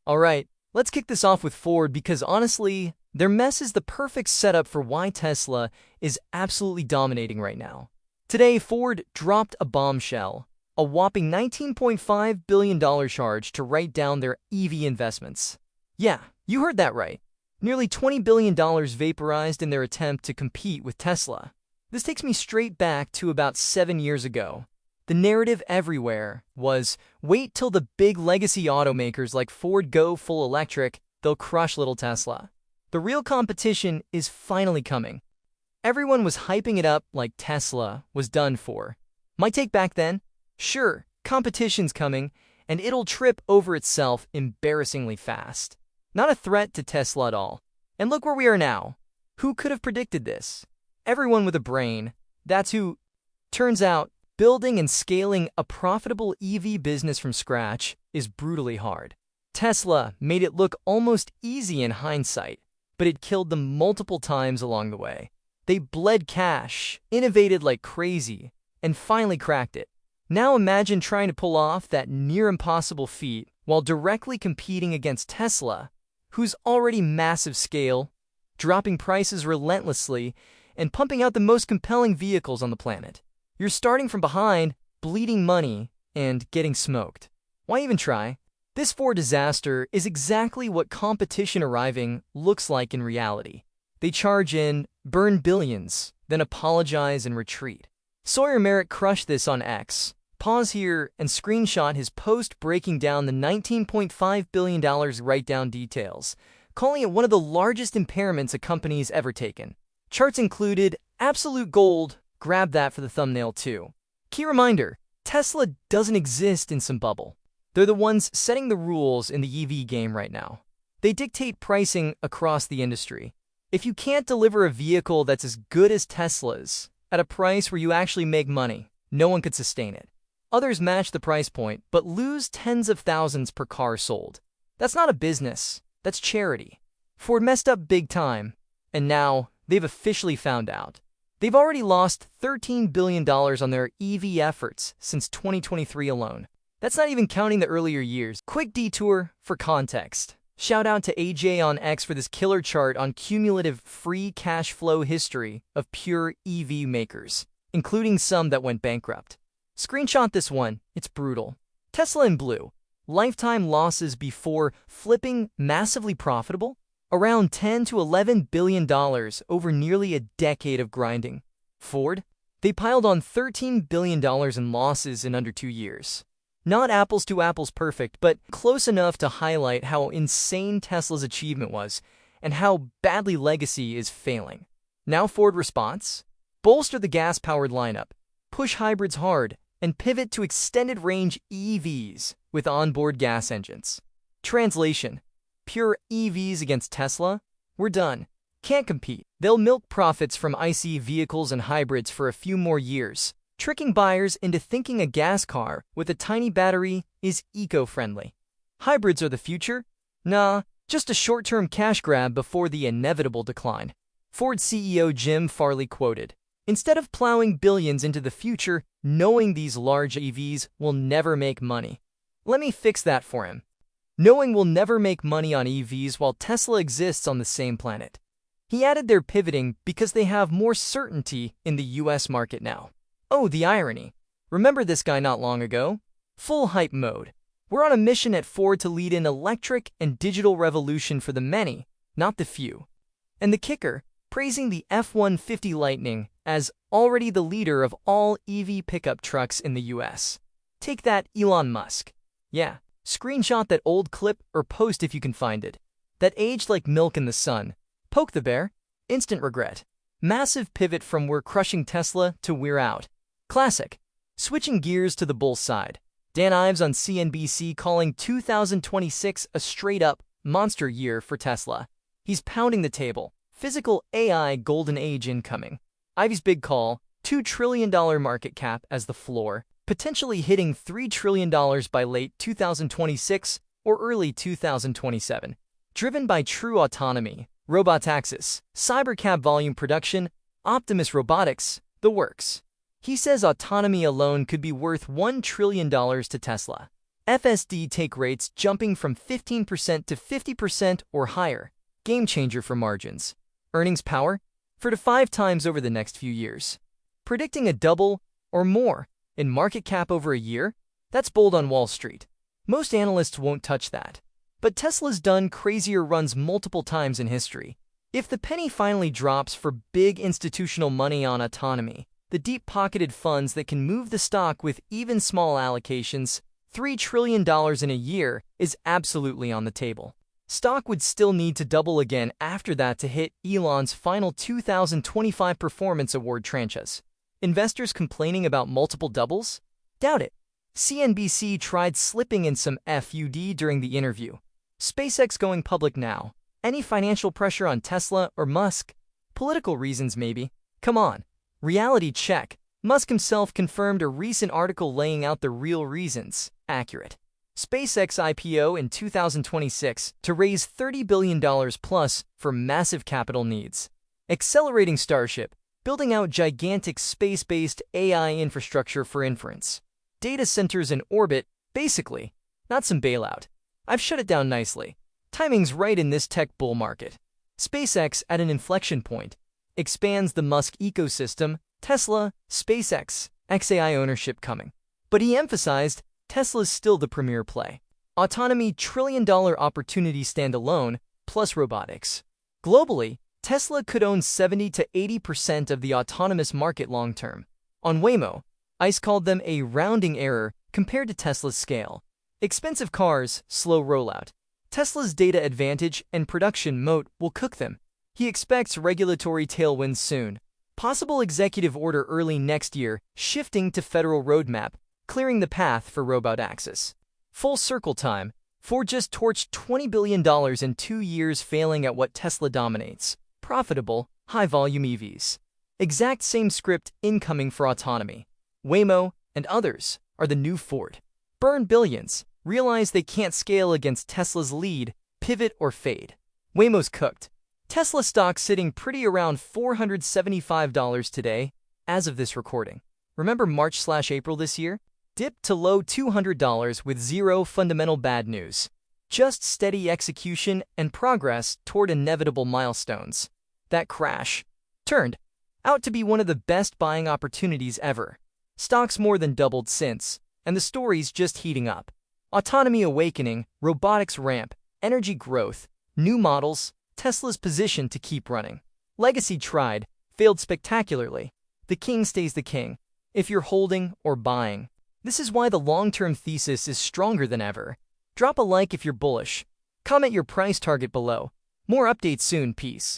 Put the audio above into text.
Alright, let's kick this off with Ford because honestly, their mess is the perfect setup for why Tesla is absolutely dominating right now. Today, Ford dropped a bombshell, a whopping $19.5 billion charge to write down their EV investments. Yeah, you heard that right. Nearly $20 billion vaporized in their attempt to compete with Tesla. This takes me straight back to about 7 years ago. The narrative everywhere was, wait till the big legacy automakers like Ford go full electric, they'll crush little Tesla. The real competition is finally coming. Everyone was hyping it up like Tesla was done for. My take back then? Sure, competition's coming, and it'll trip over itself embarrassingly fast. Not a threat to Tesla at all. And look where we are now. Who could have predicted this? Everyone with a brain. That's who. Turns out, building and scaling a profitable EV business from scratch is brutally hard. Tesla made it look almost easy in hindsight, but it killed them multiple times along the way. They bled cash, innovated like crazy, and finally cracked it. Now imagine trying to pull off that near-impossible feat while directly competing against Tesla, who's already massive scale, dropping prices relentlessly, and pumping out the most compelling vehicles on the planet. You're starting from behind, bleeding money, and getting smoked. Why even try? This Ford disaster is exactly what competition arriving looks like in reality. They charge in, burn billions, then apologize and retreat. Sawyer Merritt crushed this on X. Pause here and screenshot his post breaking down the $19.5 billion write-down details, calling it one of the largest impairments a company's ever taken. Charts included absolute gold. Grab that for the thumbnail too. Key reminder, Tesla doesn't exist in some bubble. They're the ones setting the rules in the EV game right now. They dictate pricing across the industry. If you can't deliver a vehicle that's as good as Tesla's, at a price where you actually make money, no one could sustain it. Others match the price point, but lose tens of thousands per car sold. That's not a business, that's charity. Ford messed up big time, and now they've officially found out. They've already lost $13 billion on their EV efforts since 2023 alone. That's not even counting the earlier years. Quick detour for context. Shout out to AJ on X for this killer chart on cumulative free cash flow history of pure EV makers, including some that went bankrupt. Screenshot this one, it's brutal. Tesla in blue. Lifetime losses before flipping massively profitable? Around $10 to $11 billion over nearly a decade of grinding. Ford? They piled on $13 billion in losses in under 2 years. Not apples to apples perfect, but close enough to highlight how insane Tesla's achievement was and how badly legacy is failing. Now Ford response? Bolster the gas-powered lineup, push hybrids hard, and pivot to extended-range EVs with onboard gas engines. Translation: pure EVs against Tesla? We're done. Can't compete. They'll milk profits from ICE vehicles and hybrids for a few more years, tricking buyers into thinking a gas car with a tiny battery is eco-friendly. Hybrids are the future? Nah, just a short-term cash grab before the inevitable decline. Ford CEO Jim Farley quoted, "Instead of plowing billions into the future, knowing these large EVs will never make money." Let me fix that for him. Knowing we'll never make money on EVs while Tesla exists on the same planet. He added they're pivoting because they have more certainty in the US market now. Oh, the irony. Remember this guy not long ago? Full hype mode. We're on a mission at Ford to lead an electric and digital revolution for the many, not the few. And the kicker, praising the F-150 Lightning as already the leader of all EV pickup trucks in the US. Take that, Elon Musk. Yeah, screenshot that old clip or post if you can find it. That aged like milk in the sun. Poke the bear. Instant regret. Massive pivot from we're crushing Tesla to we're out. Classic. Switching gears to the bull side. Dan Ives on CNBC calling 2026 a straight-up monster year for Tesla. He's pounding the table. Physical AI golden age incoming. Ives' big call, $2 trillion market cap as the floor, potentially hitting $3 trillion by late 2026 or early 2027. Driven by true autonomy, Robotaxis, cybercab volume production, Optimus robotics, the works. He says autonomy alone could be worth $1 trillion to Tesla. FSD take rates jumping from 15% to 50% or higher. Game changer for margins. Earnings power? 4 to 5 times over the next few years. Predicting a double or more in market cap over a year? That's bold on Wall Street. Most analysts won't touch that. But Tesla's done crazier runs multiple times in history. If the penny finally drops for big institutional money on autonomy, the deep-pocketed funds that can move the stock with even small allocations, $3 trillion in a year is absolutely on the table. Stock would still need to double again after that to hit Elon's final 2025 performance award tranches. Investors complaining about multiple doubles? Doubt it. CNBC tried slipping in some FUD during the interview. SpaceX going public now. Any financial pressure on Tesla or Musk? Political reasons maybe. Come on. Reality check. Musk himself confirmed a recent article laying out the real reasons. Accurate. SpaceX IPO in 2026 to raise $30 billion plus for massive capital needs. Accelerating Starship, building out gigantic space-based AI infrastructure for inference. Data centers in orbit, basically. Not some bailout. I've shut it down nicely. Timing's right in this tech bull market. SpaceX at an inflection point. Expands the Musk ecosystem, Tesla, SpaceX, XAI ownership coming. But he emphasized Tesla's still the premier play. Autonomy trillion-dollar opportunity standalone, plus robotics. Globally, Tesla could own 70 to 80% of the autonomous market long-term. On Waymo, Ives called them a rounding error compared to Tesla's scale. Expensive cars, slow rollout. Tesla's data advantage and production moat will cook them. He expects regulatory tailwinds soon. Possible executive order early next year, shifting to federal roadmap, clearing the path for Robotaxis. Full circle time. Ford just torched $20 billion in 2 years, failing at what Tesla dominates. Profitable, high-volume EVs. Exact same script incoming for autonomy. Waymo and others are the new Ford. Burn billions, realize they can't scale against Tesla's lead, pivot or fade. Waymo's cooked. Tesla stock sitting pretty around $475 today, as of this recording. Remember March/April this year? Dipped to low $200 with zero fundamental bad news. Just steady execution and progress toward inevitable milestones. That crash turned out to be one of the best buying opportunities ever. Stocks more than doubled since, and the story's just heating up. Autonomy awakening, robotics ramp, energy growth, new models, Tesla's position to keep running. Legacy tried, failed spectacularly. The king stays the king, if you're holding or buying. This is why the long-term thesis is stronger than ever. Drop a like if you're bullish. Comment your price target below. More updates soon, peace.